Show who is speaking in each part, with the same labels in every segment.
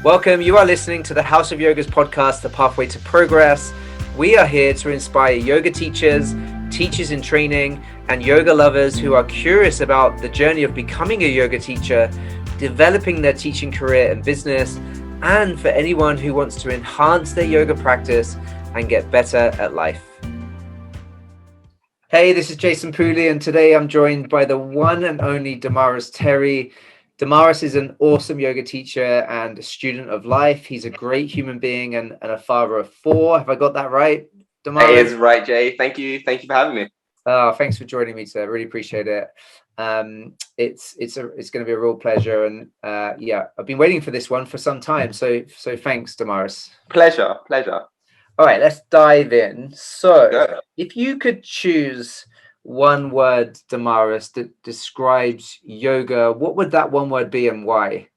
Speaker 1: Welcome. You are listening to the House of Yoga's podcast, The Pathway to Progress. We are here to inspire yoga teachers, teachers in training, and yoga lovers who are curious about the journey of becoming a yoga teacher, developing their teaching career and business, and for anyone who wants to enhance their yoga practice and get better at life. Hey, this is Jason Pooley, and today I'm joined by the one and only Damaris Terry. Damaris is an awesome yoga teacher and a student of life. He's a great human being and a father of 4. Have I got that right, Damaris?
Speaker 2: That is right, Jay. Thank you for having me.
Speaker 1: Thanks for joining me today. I really appreciate it. It's going to be a real pleasure, and I've been waiting for this one for some time. So thanks, Damaris.
Speaker 2: Pleasure.
Speaker 1: All right, let's dive in. So, if you could choose one word, Damaris, that describes yoga, what would that one word be and why?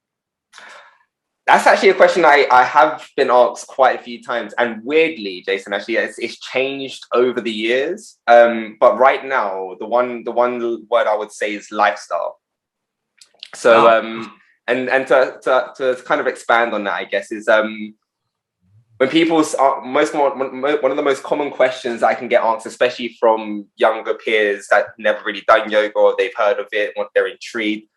Speaker 2: That's actually a question I have been asked quite a few times, and weirdly, Jason, actually, it's changed over the years. But right now, the one word I would say is lifestyle. So, and to kind of expand on that, I guess, is when people one of the most common questions I can get asked, especially from younger peers that never really done yoga or they've heard of it, or they're intrigued.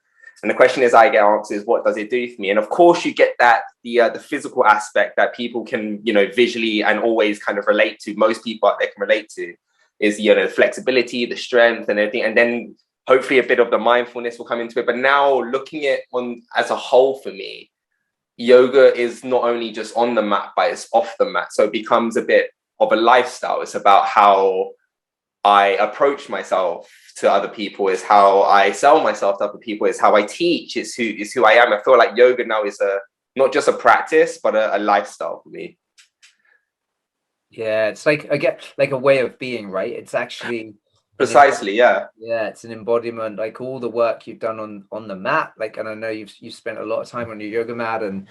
Speaker 2: And the question I get asked is, what does it do for me? And of course, you get that the physical aspect that people can, visually and always kind of relate to. Most people out there can relate to is, the flexibility, the strength and everything. And then hopefully a bit of the mindfulness will come into it. But now looking at on as a whole for me, yoga is not only just on the mat, but it's off the mat. So it becomes a bit of a lifestyle. It's about how I approach myself to other people, is how I sell myself to other people, is how I teach, is who I am. I feel like yoga now is not just a practice, but a lifestyle for me.
Speaker 1: Yeah, it's like a way of being, right? It's actually
Speaker 2: precisely, yeah,
Speaker 1: it's an embodiment, like all the work you've done on the mat, and I know you've spent a lot of time on your yoga mat and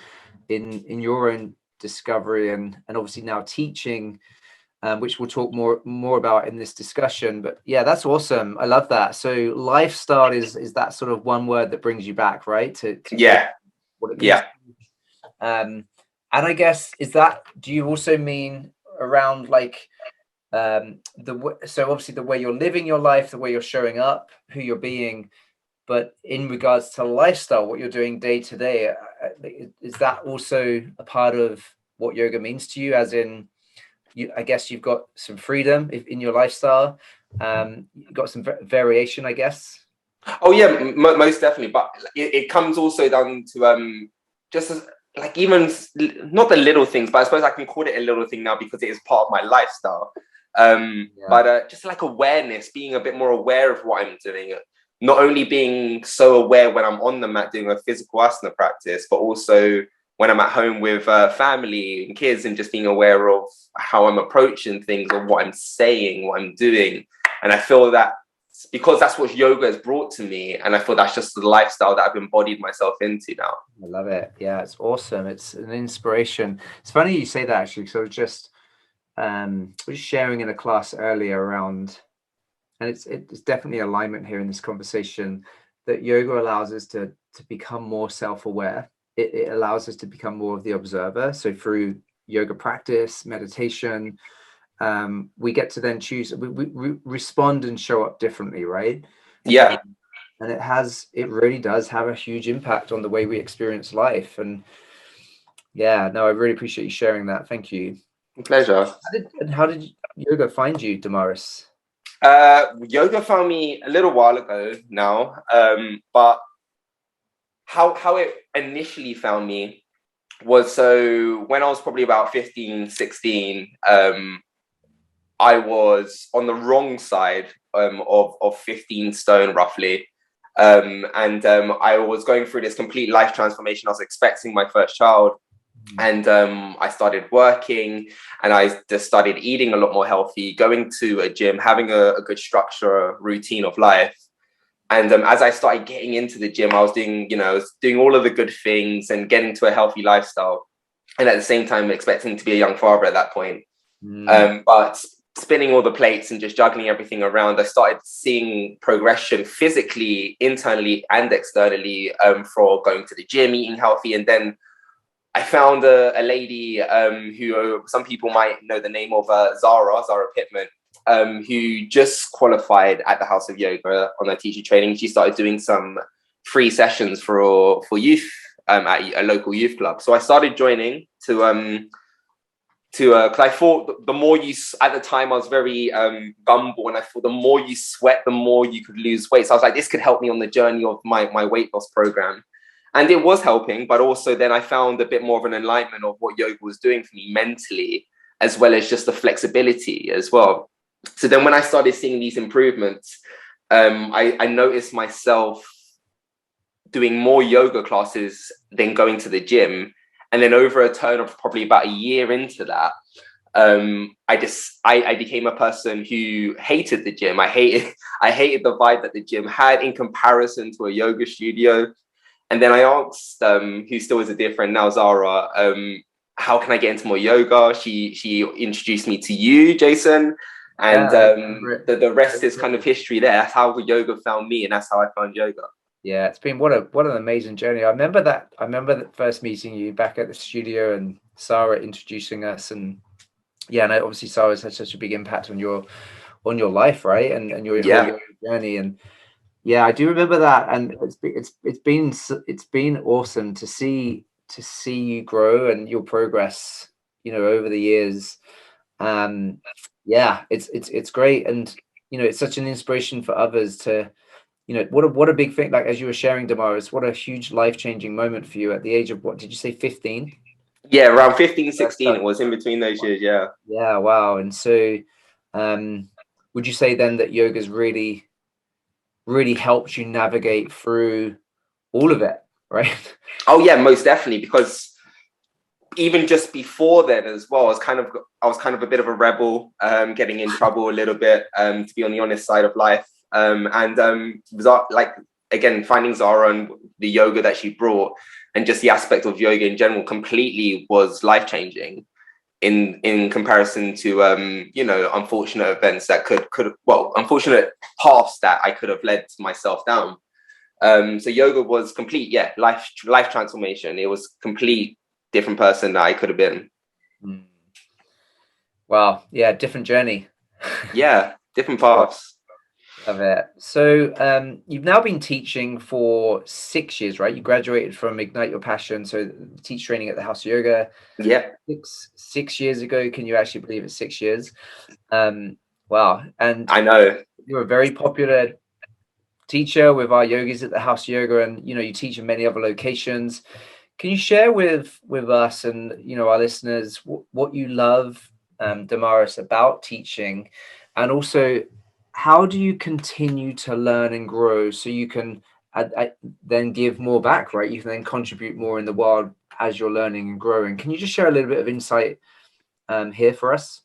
Speaker 1: in your own discovery and obviously now teaching, which we'll talk more about in this discussion. But yeah, that's awesome. I love that. So lifestyle is that sort of one word that brings you back, right? To what it means.
Speaker 2: Yeah.
Speaker 1: And I guess do you also mean around so obviously the way you're living your life, the way you're showing up, who you're being, but in regards to lifestyle, what you're doing day to day, is that also a part of what yoga means to you? As in, I guess you've got some freedom in your lifestyle. You've got some variation, I guess.
Speaker 2: Oh yeah, most definitely. But it comes also down to just as, even not the little things, but I suppose I can call it a little thing now because it is part of my lifestyle. But just awareness, being a bit more aware of what I'm doing, not only being so aware when I'm on the mat doing a physical asana practice, but also when I'm at home with family and kids, and just being aware of how I'm approaching things or what I'm saying, what I'm doing. And I feel that because that's what yoga has brought to me, and I feel that's just the lifestyle that I've embodied myself into now.
Speaker 1: I love it. Yeah, it's awesome. It's an inspiration. It's funny you say that, actually. So just was sharing in a class earlier around, and it's definitely alignment here in this conversation, that yoga allows us to become more self-aware. It allows us to become more of the observer. So through yoga practice, meditation, we get to then choose, we respond and show up differently, right?
Speaker 2: Yeah.
Speaker 1: And it really does have a huge impact on the way we experience life. And yeah, no, I really appreciate you sharing that. Thank you.
Speaker 2: Pleasure.
Speaker 1: How did yoga find you, Damaris?
Speaker 2: Yoga found me a little while ago now, but how it initially found me was, so when I was probably about 15, 16, I was on the wrong side of 15 stone roughly. And I was going through this complete life transformation. I was expecting my first child. And I started working, and I just started eating a lot more healthy, going to a gym, having a good structure, routine of life. And as I started getting into the gym, I was doing all of the good things and getting to a healthy lifestyle. And at the same time, expecting to be a young father at that point. But spinning all the plates and just juggling everything around, I started seeing progression physically, internally and externally, for going to the gym, eating healthy. And then I found a lady who some people might know the name of Zara Pittman, who just qualified at the House of Yoga on her teacher training. She started doing some free sessions for youth at a local youth club. So I started joining to because I thought the more you, at the time I was very gumbo, and I thought the more you sweat, the more you could lose weight. So I was like, this could help me on the journey of my weight loss program. And it was helping, but also then I found a bit more of an enlightenment of what yoga was doing for me mentally, as well as just the flexibility as well. So then when I started seeing these improvements, I noticed myself doing more yoga classes than going to the gym. And then over a turn of probably about a year into that, I became a person who hated the gym. I hated the vibe that the gym had in comparison to a yoga studio. And then I asked, who still is a dear friend now, Zara, how can I get into more yoga? She introduced me to you, Jason, and the rest is kind of history there. That's how yoga found me, and that's how I found yoga.
Speaker 1: Yeah, it's been what an amazing journey. I remember that first meeting you back at the studio and Sarah introducing us, and yeah, and obviously Sarah's had such a big impact on your life, right? And your whole journey. And yeah, I do remember that, and it's been awesome to see you grow and your progress, over the years. Yeah, it's great, and it's such an inspiration for others to. What a big thing, like as you were sharing, Damaris, what a huge life-changing moment for you at the age of, what did you say, 15?
Speaker 2: Yeah, around 15, 16, it was in between those years, yeah.
Speaker 1: Yeah, wow. And so would you say then that yoga's really, really helped you navigate through all of it, right?
Speaker 2: Oh yeah, most definitely, because even just before then as well, I was kind of a bit of a rebel, getting in trouble a little bit, to be on the honest side of life. Like, again, finding Zara and the yoga that she brought, and just the aspect of yoga in general, completely was life-changing in comparison to unfortunate events that unfortunate paths that I could have led myself down. So yoga was complete, life transformation. It was complete different person that I could have been.
Speaker 1: Wow, yeah, different journey.
Speaker 2: Yeah, different paths.
Speaker 1: Love it. So you've now been teaching for 6 years, right? You graduated from Ignite Your Passion, so teach training at the House of Yoga.
Speaker 2: Yeah.
Speaker 1: 6 years ago. Can you actually believe it's 6 years? Wow. And
Speaker 2: I know
Speaker 1: you're a very popular teacher with our yogis at the House of Yoga, and you teach in many other locations. Can you share with us and our listeners what you love, Damaris, about teaching, and also how do you continue to learn and grow so you can then give more back, right? You can then contribute more in the world as you're learning and growing. Can you just share a little bit of insight here for us?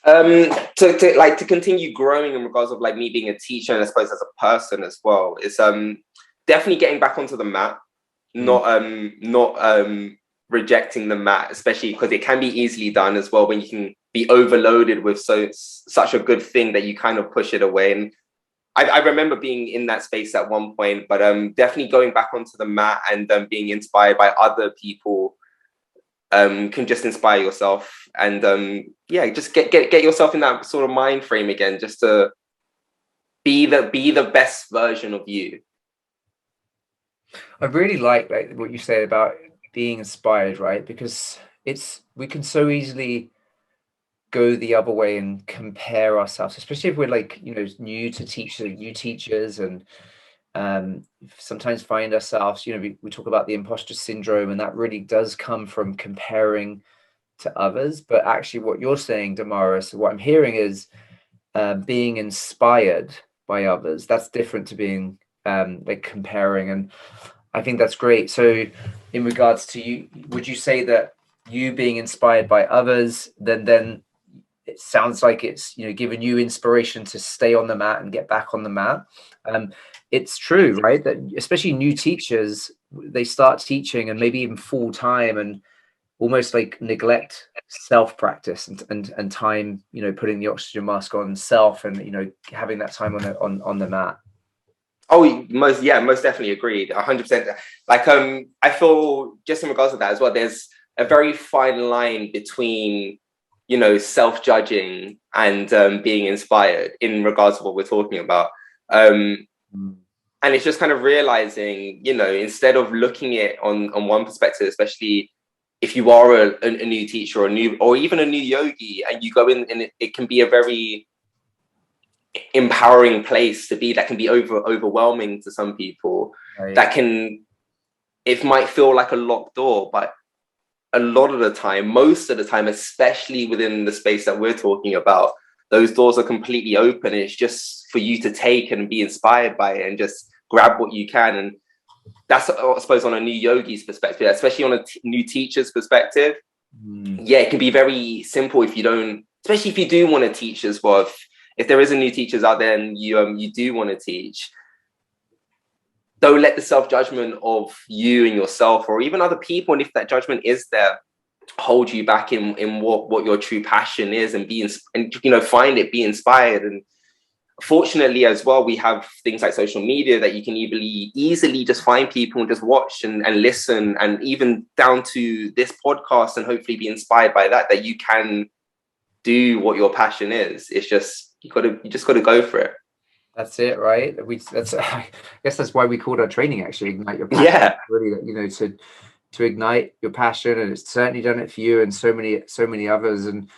Speaker 2: To continue growing in regards of like me being a teacher, and I suppose as a person as well, is definitely getting back onto the mat, not rejecting the mat, especially because it can be easily done as well when you can be overloaded with such a good thing that you kind of push it away. And I remember being in that space at one point, but definitely going back onto the mat and being inspired by other people can just inspire yourself, and just get yourself in that sort of mind frame again, just to be the best version of you.
Speaker 1: I really like what you said about being inspired, right? Because we can so easily go the other way and compare ourselves, especially if we're like new teachers, and sometimes find ourselves, we talk about the imposter syndrome, and that really does come from comparing to others. But actually what you're saying, Damaris, what I'm hearing is being inspired by others. That's different to being like comparing, and I think that's great. So in regards to you, would you say that you being inspired by others, then it sounds like it's giving you inspiration to stay on the mat and get back on the mat? It's true, right, that especially new teachers, they start teaching and maybe even full time and almost like neglect self practice and time, putting the oxygen mask on self and having that time on the mat.
Speaker 2: Oh, most definitely agreed. 100%. Like, I feel just in regards to that as well, there's a very fine line between, self-judging and being inspired in regards to what we're talking about.
Speaker 1: Mm.
Speaker 2: And it's just kind of realizing, instead of looking at it on one perspective, especially if you are a new teacher or even a new yogi, and you go in, and it can be a very empowering place to be, that can be overwhelming to some people.
Speaker 1: Right.
Speaker 2: It might feel like a locked door, but a lot of the time, most of the time, especially within the space that we're talking about, those doors are completely open. It's just for you to take and be inspired by it and just grab what you can. And that's, I suppose, on a new yogi's perspective, especially on a new teacher's perspective. Yeah, it can be very simple if you don't, especially if you do want to teach as well. If there is a new teachers out there and you do want to teach, don't let the self-judgment of you and yourself, or even other people, and if that judgment is there, hold you back in what your true passion is, and find it, be inspired. And fortunately as well, we have things like social media that you can easily just find people and just watch and listen, and even down to this podcast, and hopefully be inspired by that you can do what your passion is. It's just, you just got to go for it.
Speaker 1: That's it, right? I guess that's why we called our training actually Ignite Your Passion.
Speaker 2: Yeah.
Speaker 1: Really, to ignite your passion, and it's certainly done it for you and so many others. And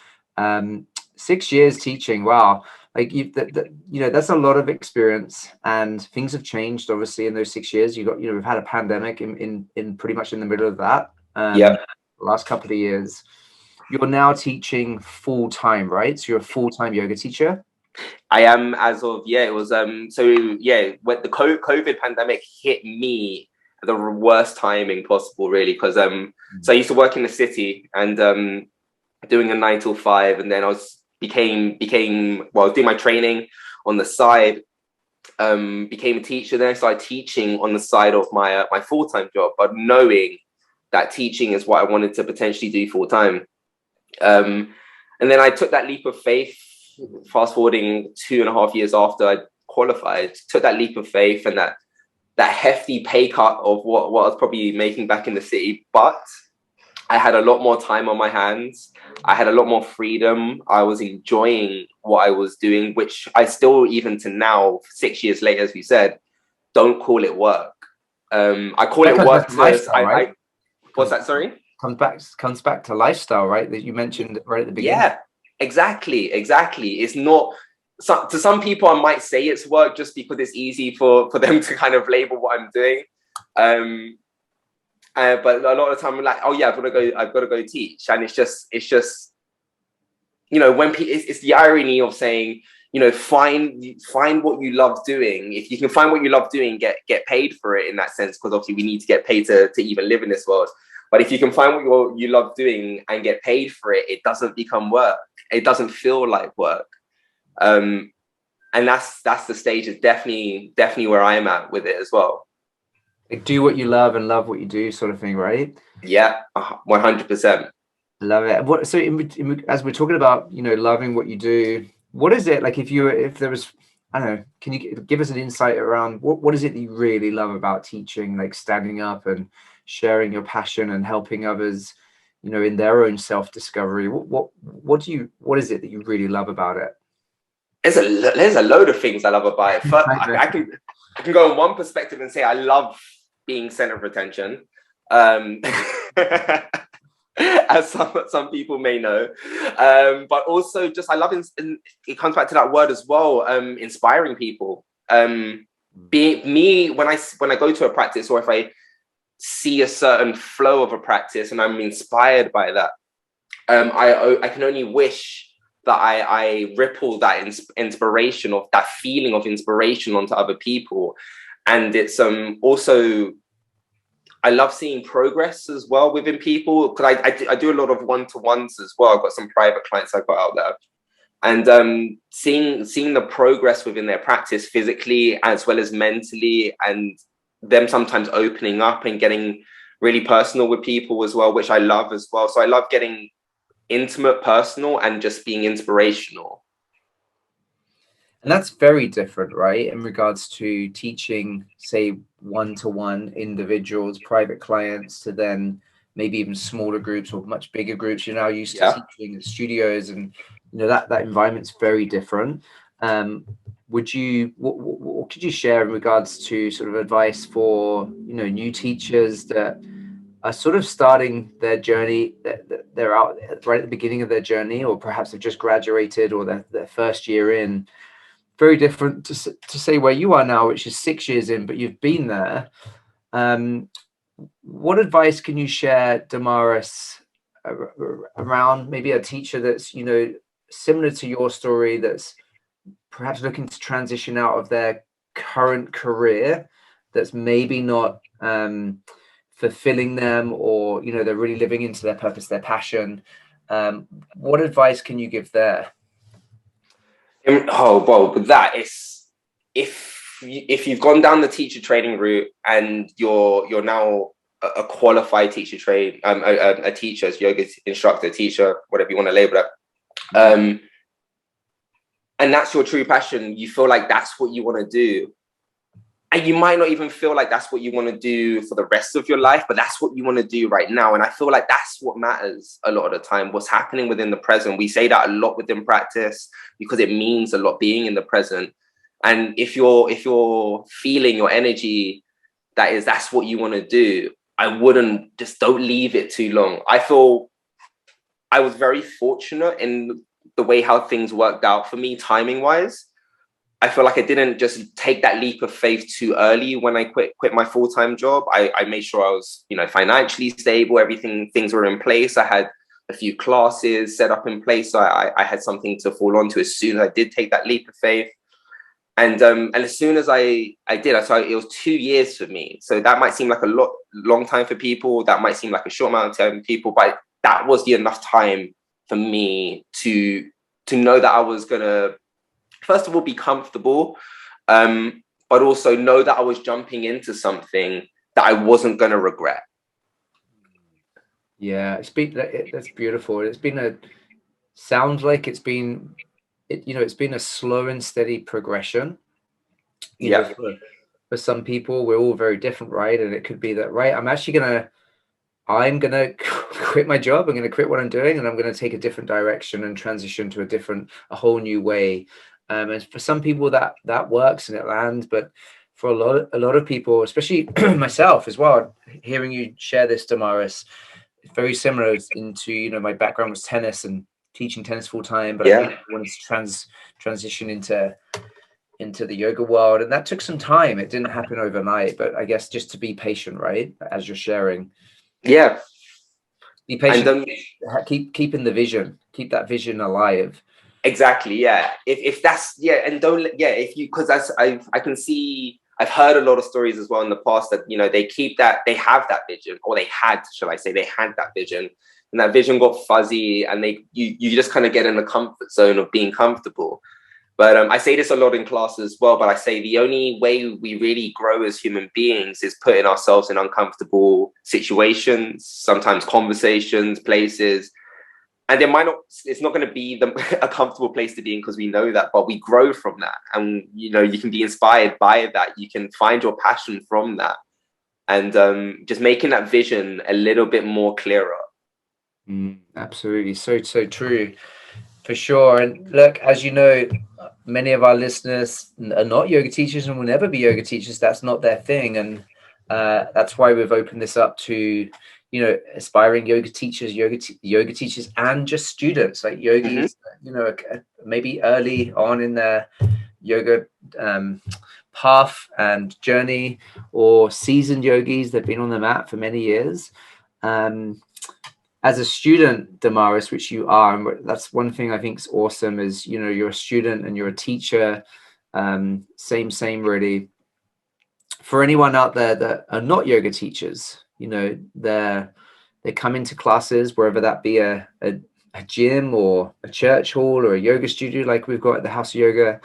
Speaker 1: 6 years teaching, wow! Like that's a lot of experience, and things have changed obviously in those 6 years. We've had a pandemic in pretty much in the middle of that.
Speaker 2: Yeah.
Speaker 1: The last couple of years. You're now teaching full time, right? So you're a full-time yoga teacher.
Speaker 2: I am, as of, it was, when the COVID pandemic hit me at the worst timing possible, really, because so I used to work in the city, and doing a 9 to 5, and then I became doing my training on the side, became a teacher. Then I started teaching on the side of my full-time job, but knowing that teaching is what I wanted to potentially do full-time. And then I took that leap of faith. Fast forwarding 2.5 years after I qualified, took that leap of faith, and that hefty pay cut of what I was probably making back in the city. But I had a lot more time on my hands. I had a lot more freedom. I was enjoying what I was doing, which I still, even to now, 6 years later, as we said, don't call it work. I call it work.
Speaker 1: Right?
Speaker 2: What's that? Sorry?
Speaker 1: Comes back to lifestyle, right? That you mentioned right at the beginning.
Speaker 2: Yeah. Exactly. It's not, to some people, I might say it's work just because it's easy for them to kind of label what I'm doing. But a lot of the time I'm like, oh yeah, I've got to go teach. And it's just, when it's the irony of saying, find what you love doing. If you can find what you love doing, get paid for it in that sense, because obviously we need to get paid to even live in this world. But if you can find what you love doing and get paid for it, it doesn't become work. It doesn't feel like work. And that's the stage. Is definitely where I am at with it as well.
Speaker 1: Like, do what you love and love what you do, sort of thing, right?
Speaker 2: Yeah, 100%.
Speaker 1: Love it. As we're talking about, loving what you do, what is it like? If there was, I don't know, can you give us an insight around what is it that you really love about teaching, like standing up and sharing your passion and helping others, in their own self-discovery? What is it that you really love about it?
Speaker 2: There's a load of things I love about it. First, I can go on one perspective and say I love being center of attention, as some people may know, but also just I love it comes back to that word as well, inspiring people. Being me, when I go to a practice, or if I see a certain flow of a practice and I'm inspired by that, I can only wish that I ripple that inspiration, of that feeling of inspiration, onto other people. And it's also, I love seeing progress as well within people, because I do a lot of one-to-ones as well. I've got some private clients I've got out there, and seeing the progress within their practice, physically as well as mentally, and them sometimes opening up and getting really personal with people as well, which I love as well. So I love getting intimate, personal, and just being inspirational.
Speaker 1: And that's very different, right? In regards to teaching, say, one-to-one individuals, private clients, to then maybe even smaller groups or much bigger groups. You're now used to
Speaker 2: Yeah.
Speaker 1: teaching in studios, and that environment's very different. What could you share in regards to sort of advice for new teachers that are sort of starting their journey, that they're out right at the beginning of their journey, or perhaps they've just graduated, or their first year in? Very different to say where you are now, which is 6 years in, but you've been there. What advice can you share, Damaris, around maybe a teacher that's similar to your story, that's perhaps looking to transition out of their current career, that's maybe not fulfilling them, or they're really living into their purpose, their passion? What advice can you give there?
Speaker 2: Oh, well, with that, it's if you've gone down the teacher training route and you're now a qualified teacher a teacher, yoga instructor, teacher, whatever you want to label it, and that's your true passion, you feel like that's what you want to do, and you might not even feel like that's what you want to do for the rest of your life, but that's what you want to do right now. And I feel like that's what matters a lot of the time, what's happening within the present. We say that a lot within practice because it means a lot being in the present. And if you're feeling your energy, that's what you want to do, don't leave it too long. I feel I was very fortunate in the way how things worked out for me timing wise. I feel like I didn't just take that leap of faith too early when I quit my full-time job. I made sure I was, financially stable. Things were in place. I had a few classes set up in place. So I had something to fall onto as soon as I did take that leap of faith. And as soon as I did, I saw it was 2 years for me. So that might seem like a long time for people. That might seem like a short amount of time for people, but that was enough time for me to know that I was going to, first of all, be comfortable, but also know that I was jumping into something that I wasn't going to regret.
Speaker 1: Yeah, that's beautiful. Sounds like it's been a slow and steady progression.
Speaker 2: Yeah.
Speaker 1: For some people, we're all very different, right? And it could be that, right, I'm gonna quit my job. I'm gonna quit what I'm doing, and I'm gonna take a different direction and transition to a whole new way. And for some people that works and it lands, but for a lot of people, especially myself as well, hearing you share this, Damaris, it's very similar into my background was tennis and teaching tennis full time, but I wanted to transition into the yoga world, and that took some time. It didn't happen overnight, but I guess just to be patient, right? As you're sharing.
Speaker 2: Yeah.
Speaker 1: Be patient. Keeping the vision. Keep that vision alive.
Speaker 2: Exactly. Yeah. If that's and don't because I can see, I've heard a lot of stories as well in the past that they have that vision, or they had that vision, and that vision got fuzzy, and you just kind of get in the comfort zone of being comfortable. But I say this a lot in class as well, but I say the only way we really grow as human beings is putting ourselves in uncomfortable situations, sometimes conversations, places. And it's not going to be a comfortable place to be in, because we know that, but we grow from that. And, you can be inspired by that. You can find your passion from that. And just making that vision a little bit more clearer.
Speaker 1: Absolutely. So true. For sure. And look, as you know, many of our listeners are not yoga teachers and will never be yoga teachers. That's not their thing. And that's why we've opened this up to, aspiring yoga teachers, yoga teachers, and just students like yogis, maybe early on in their yoga path and journey, or seasoned yogis that have been on the mat for many years. As a student, Damaris, which you are, and that's one thing I think is awesome, is you're a student and you're a teacher. Same really. For anyone out there that are not yoga teachers, they come into classes, wherever that be a gym or a church hall or a yoga studio like we've got at the House of Yoga.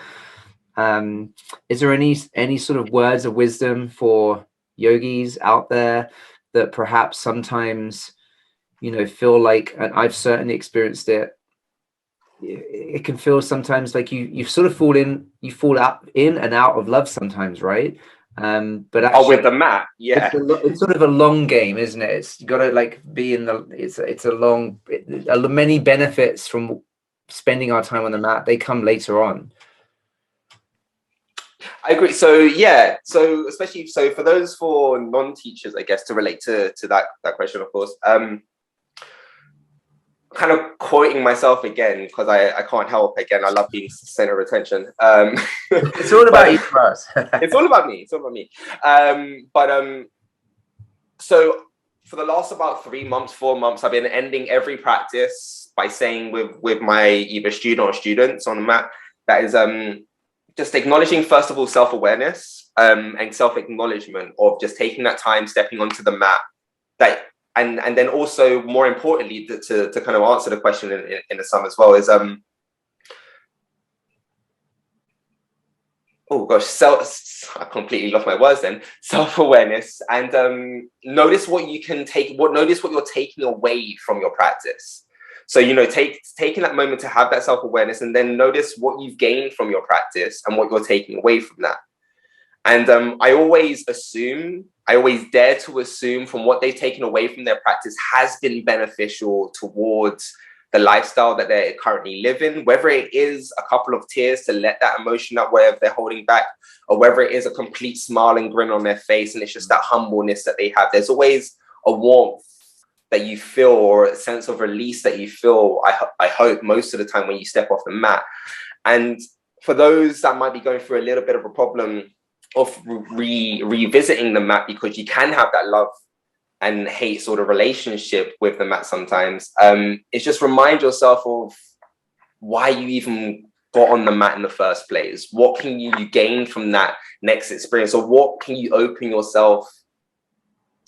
Speaker 1: Is there any sort of words of wisdom for yogis out there that perhaps sometimes feel like, and I've certainly experienced it, it can feel sometimes like you sort of fall in and out of love sometimes, right? But actually,
Speaker 2: with the mat, yeah.
Speaker 1: it's sort of a long game, isn't it? It's you got to like be in the. It's a long. Many benefits from spending our time on the mat. They come later on.
Speaker 2: I agree. So yeah, so especially for those for non-teachers, I guess, to relate to that question, of course. Kind of quoting myself again because I can't help. Again, I love being center of attention.
Speaker 1: It's all about you first.
Speaker 2: It's all about me. It's all about me. So for the last about 3 months, 4 months, I've been ending every practice by saying with my either student or students on the mat that is just acknowledging, first of all, self-awareness and self-acknowledgement of just taking that time, stepping onto the mat. And then also, more importantly, to kind of answer the question in the sum as well, is oh gosh, I completely lost my words then. Self-awareness, and notice what you're taking away from your practice. So, taking that moment to have that self-awareness, and then notice what you've gained from your practice and what you're taking away from that. And I always dare to assume from what they've taken away from their practice has been beneficial towards the lifestyle that they're currently living, whether it is a couple of tears to let that emotion out wherever they're holding back, or whether it is a complete smile and grin on their face and it's just that humbleness that they have. There's always a warmth that you feel, or a sense of release that you feel, I hope, most of the time when you step off the mat. And for those that might be going through a little bit of a problem of revisiting the mat, because you can have that love and hate sort of relationship with the mat sometimes, it's just remind yourself of why you even got on the mat in the first place. What can you gain from that next experience, or what can you open yourself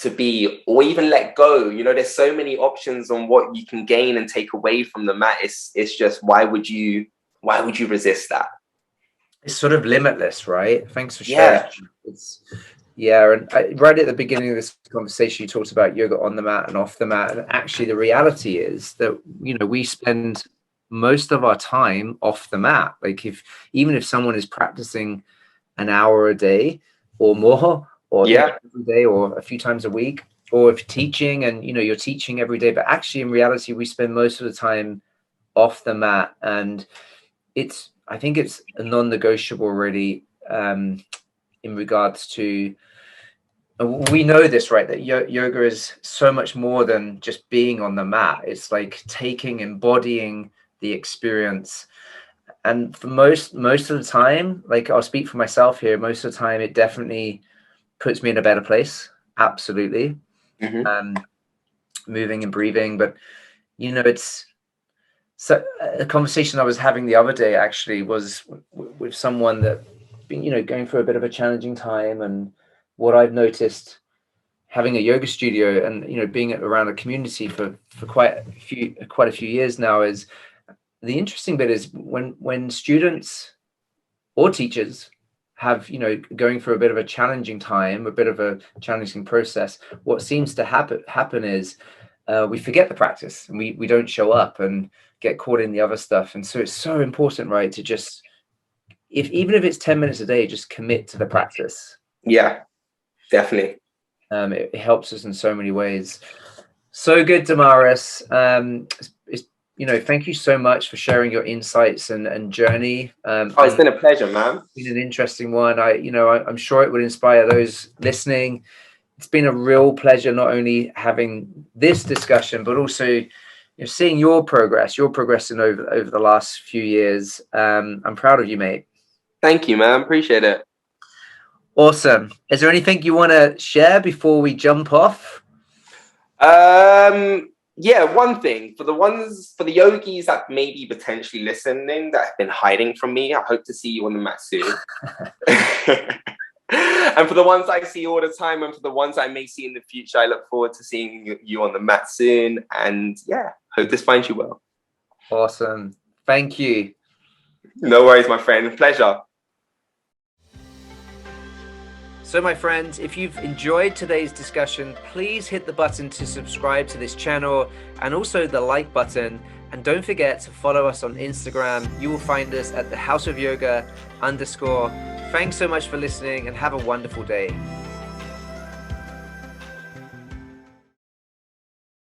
Speaker 2: to be, or even let go? There's so many options on what you can gain and take away from the mat. It's just, why would you resist that?
Speaker 1: It's sort of limitless, right? Thanks for sharing. And right at the beginning of this conversation, you talked about yoga on the mat and off the mat. And actually, the reality is that, we spend most of our time off the mat. Like even if someone is practicing an hour a day or more, or every day or a few times a week, or if teaching and, you're teaching every day, but actually in reality, we spend most of the time off the mat. And I think it's a non-negotiable really, in regards to, we know this, right? That yoga is so much more than just being on the mat. It's like embodying the experience. And for most of the time, like I'll speak for myself here, most of the time, it definitely puts me in a better place. Absolutely. Mm-hmm. Moving and breathing. But, it's, so a conversation I was having the other day actually was with someone that been, going through a bit of a challenging time. And what I've noticed having a yoga studio and, being around a community for quite a few years now, is the interesting bit is when students or teachers have, going through a bit of a challenging time, a bit of a challenging process, what seems to happen is we forget the practice and we don't show up and get caught in the other stuff. And so it's so important, right, to just, even if it's 10 minutes a day, just commit to the practice.
Speaker 2: Yeah, definitely.
Speaker 1: It helps us in so many ways. So good, Damaris. Thank you so much for sharing your insights and journey.
Speaker 2: It's been a pleasure, man.
Speaker 1: It's been an interesting one. I'm sure it would inspire those listening. It's been a real pleasure not only having this discussion, but also seeing your progressing over the last few years. I'm proud of you, mate.
Speaker 2: Thank you, man. Appreciate it.
Speaker 1: Awesome. Is there anything you want to share before we jump off?
Speaker 2: Yeah, one thing for the yogis that may be potentially listening that have been hiding from me, I hope to see you on the mat soon. And for the ones I see all the time, and for the ones I may see in the future, I look forward to seeing you on the mat soon. And yeah, hope this finds you well.
Speaker 1: Awesome. Thank you.
Speaker 2: No worries, my friend. Pleasure.
Speaker 1: So my friends, if you've enjoyed today's discussion, please hit the button to subscribe to this channel and also the like button. And don't forget to follow us on Instagram. You will find us at the House of Yoga _. Thanks so much for listening and have a wonderful day.